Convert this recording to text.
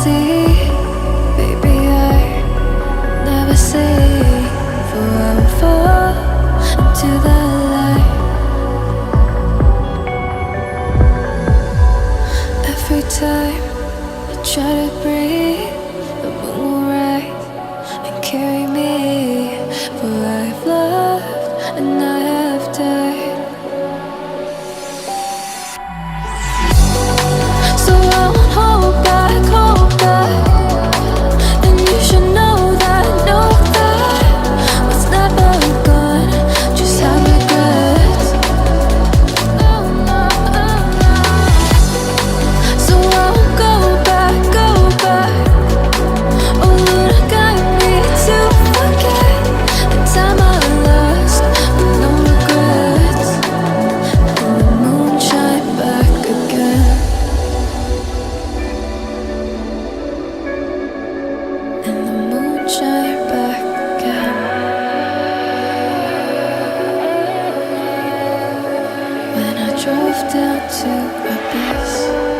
see, baby, I never see. For I will fall into the light. Every time I try to breathe, the moon will rise and carry me. For I've loved and I have died. So I won't hold back, hold back. And you should know that what's never gone just have regrets. So I won't go back, go back. Oh Lord, got me to forget the time I lost with no regrets. And the moon shine back again. And the moon shine back again. When I drove down to abyss.